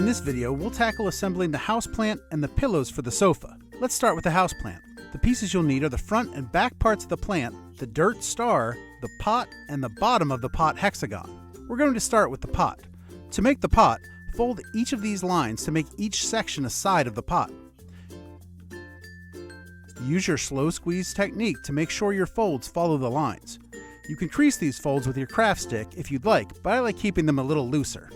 In this video, we'll tackle assembling the houseplant and the pillows for the sofa. Let's start with the houseplant. The pieces you'll need are the front and back parts of the plant, the dirt star, the pot, and the bottom of the pot hexagon. We're going to start with the pot. To make the pot, fold each of these lines to make each section a side of the pot. Use your slow squeeze technique to make sure your folds follow the lines. You can crease these folds with your craft stick if you'd like, but I like keeping them a little looser.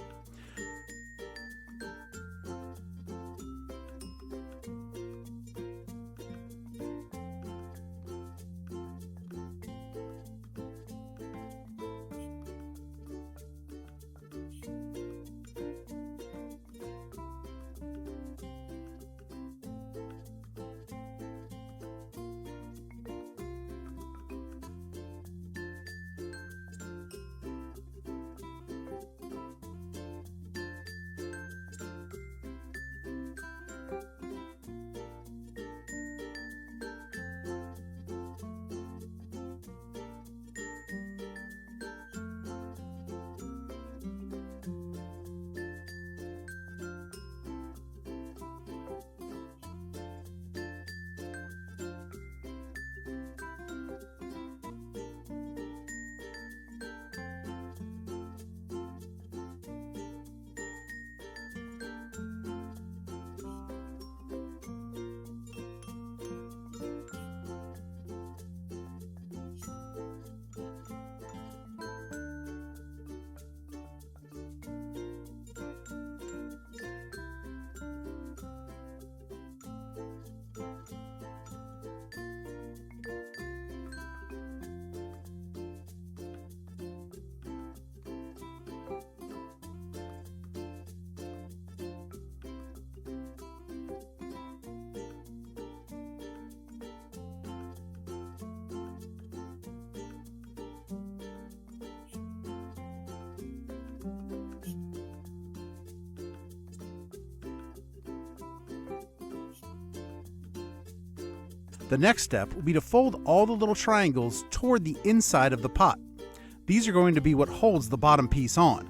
The next step will be to fold all the little triangles toward the inside of the pot. These are going to be what holds the bottom piece on.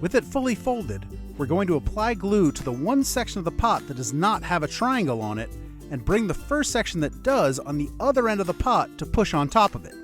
With it fully folded, we're going to apply glue to the one section of the pot that does not have a triangle on it and bring the first section that does on the other end of the pot to push on top of it.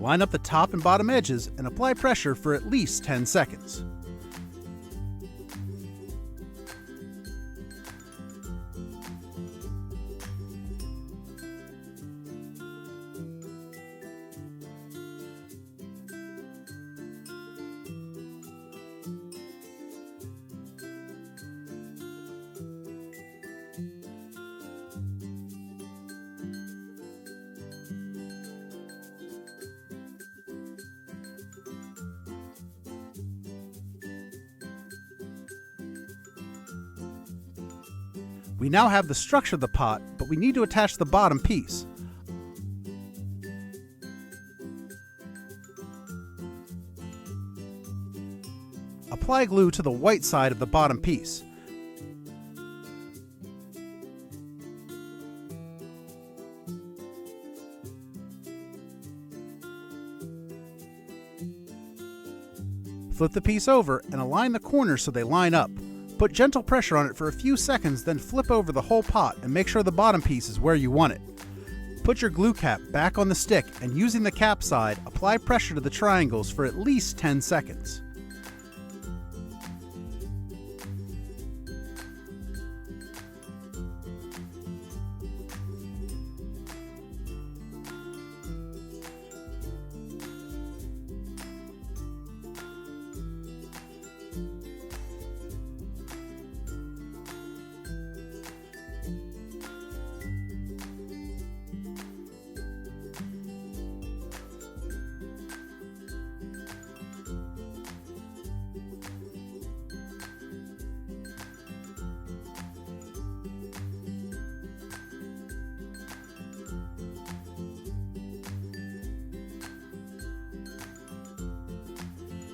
Line up the top and bottom edges and apply pressure for at least 10 seconds. We now have the structure of the pot, but we need to attach the bottom piece. Apply glue to the white side of the bottom piece. Flip the piece over and align the corners so they line up. Put gentle pressure on it for a few seconds, then flip over the whole pot and make sure the bottom piece is where you want it. Put your glue cap back on the stick and using the cap side, apply pressure to the triangles for at least 10 seconds.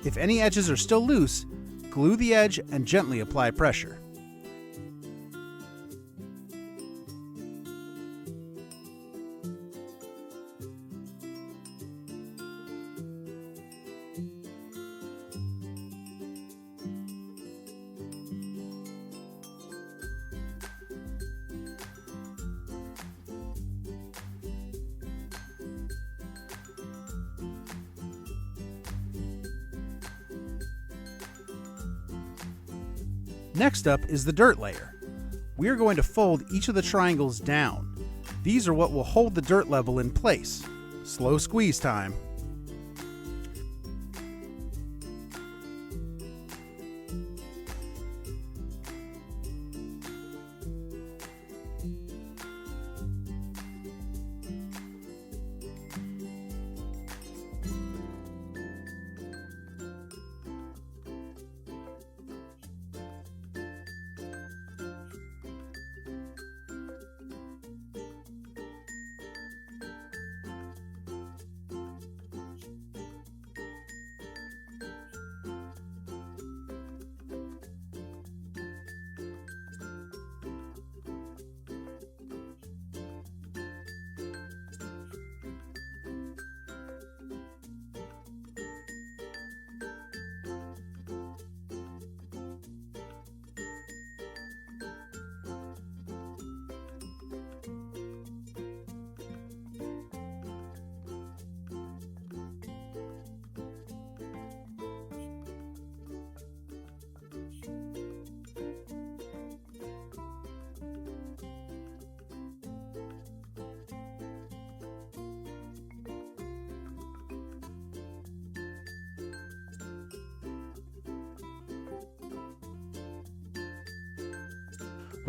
If any edges are still loose, glue the edge and gently apply pressure. Next up is the dirt layer. We are going to fold each of the triangles down. These are what will hold the dirt level in place. Slow squeeze time.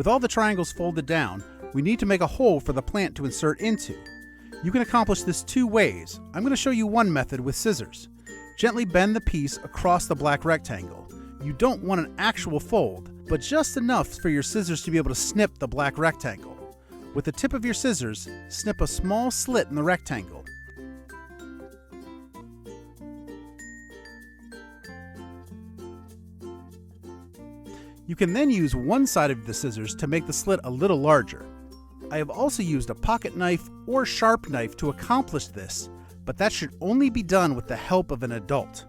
With all the triangles folded down, we need to make a hole for the plant to insert into. You can accomplish this two ways. I'm going to show you one method with scissors. Gently bend the piece across the black rectangle. You don't want an actual fold, but just enough for your scissors to be able to snip the black rectangle. With the tip of your scissors, snip a small slit in the rectangle. You can then use one side of the scissors to make the slit a little larger. I have also used a pocket knife or sharp knife to accomplish this, but that should only be done with the help of an adult.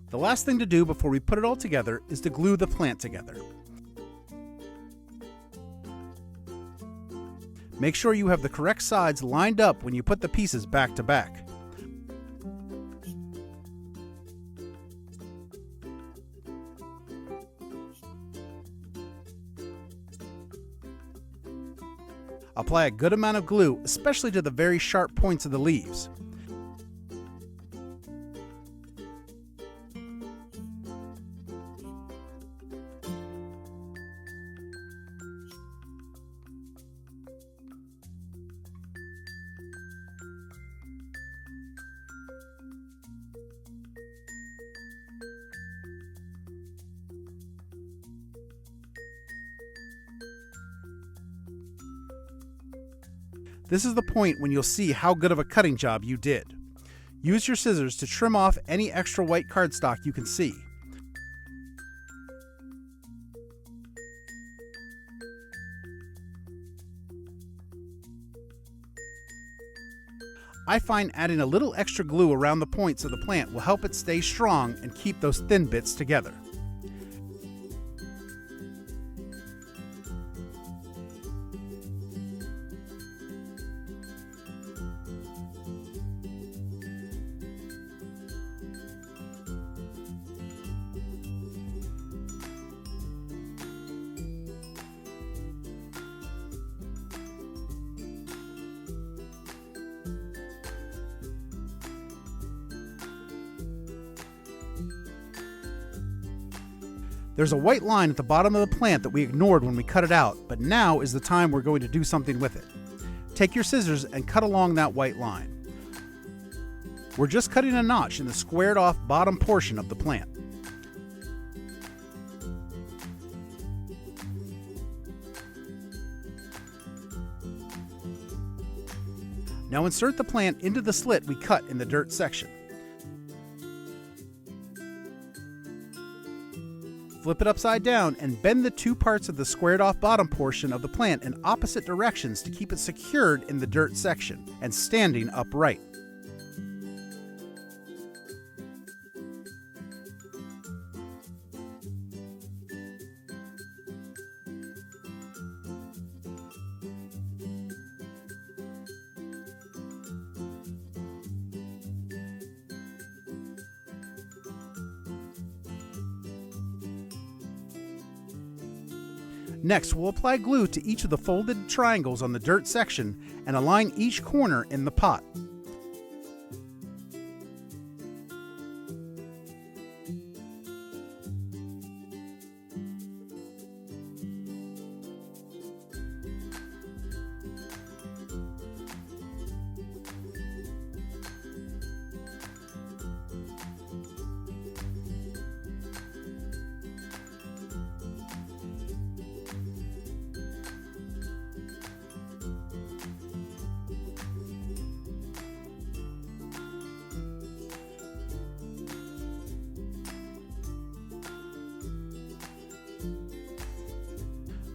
The last thing to do before we put it all together is to glue the plant together. Make sure you have the correct sides lined up when you put the pieces back to back. Apply a good amount of glue, especially to the very sharp points of the leaves. This is the point when you'll see how good of a cutting job you did. Use your scissors to trim off any extra white cardstock you can see. I find adding a little extra glue around the points of the plant will help it stay strong and keep those thin bits together. There's a white line at the bottom of the plant that we ignored when we cut it out, but now is the time we're going to do something with it. Take your scissors and cut along that white line. We're just cutting a notch in the squared off bottom portion of the plant. Now insert the plant into the slit we cut in the dirt section. Flip it upside down and bend the two parts of the squared off bottom portion of the plant in opposite directions to keep it secured in the dirt section and standing upright. Next, we'll apply glue to each of the folded triangles on the dirt section and align each corner in the pot.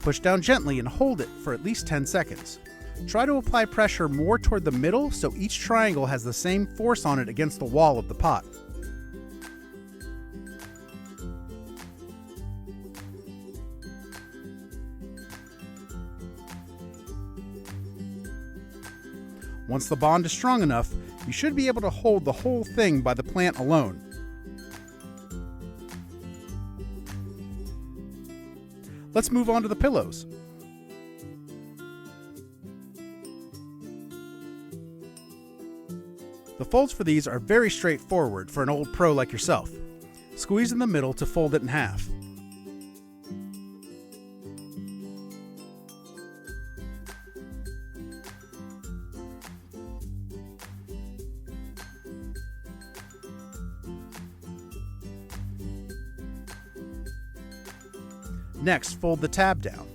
Push down gently and hold it for at least 10 seconds. Try to apply pressure more toward the middle so each triangle has the same force on it against the wall of the pot. Once the bond is strong enough, you should be able to hold the whole thing by the plant alone. Let's move on to the pillows. The folds for these are very straightforward for an old pro like yourself. Squeeze in the middle to fold it in half. Next, fold the tab down.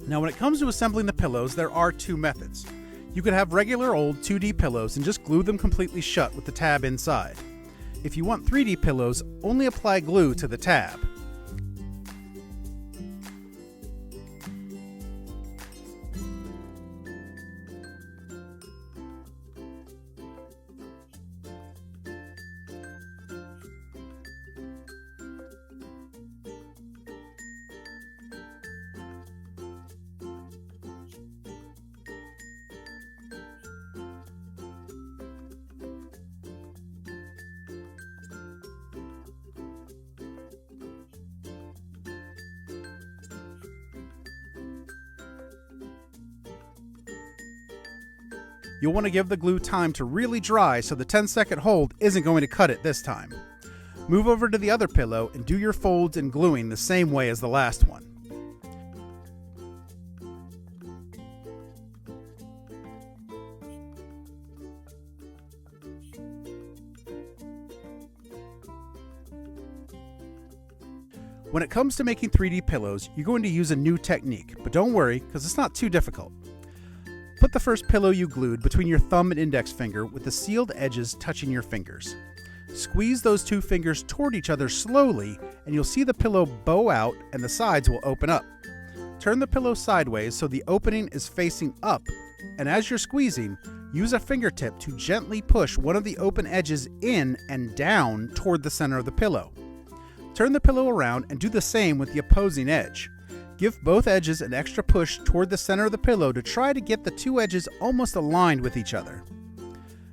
Now when it comes to assembling the pillows, there are two methods. You could have regular old 2D pillows and just glue them completely shut with the tab inside. If you want 3D pillows, only apply glue to the tab. You'll want to give the glue time to really dry so the 10-second hold isn't going to cut it this time. Move over to the other pillow and do your folds and gluing the same way as the last one. When it comes to making 3D pillows, you're going to use a new technique, but don't worry, because it's not too difficult. Put the first pillow you glued between your thumb and index finger with the sealed edges touching your fingers. Squeeze those two fingers toward each other slowly, and you'll see the pillow bow out and the sides will open up. Turn the pillow sideways so the opening is facing up, and as you're squeezing, use a fingertip to gently push one of the open edges in and down toward the center of the pillow. Turn the pillow around and do the same with the opposing edge. Give both edges an extra push toward the center of the pillow to try to get the two edges almost aligned with each other.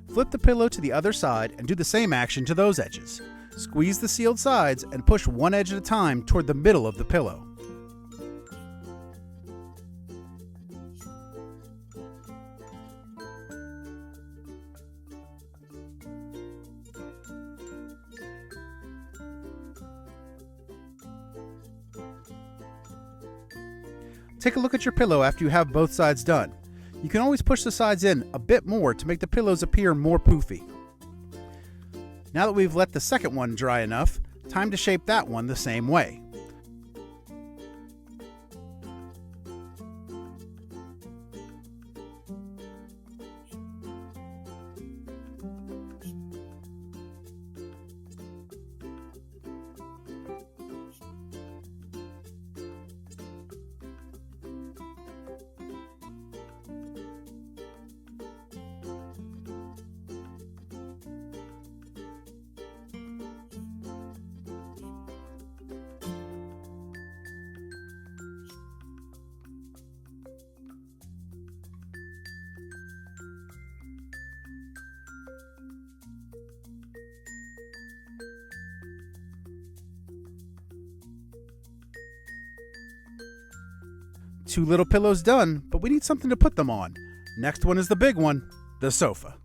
Flip the pillow to the other side and do the same action to those edges. Squeeze the sealed sides and push one edge at a time toward the middle of the pillow. Take a look at your pillow after you have both sides done. You can always push the sides in a bit more to make the pillows appear more poofy. Now that we've let the second one dry enough, time to shape that one the same way. Two little pillows done, but we need something to put them on. Next one is the big one, the sofa.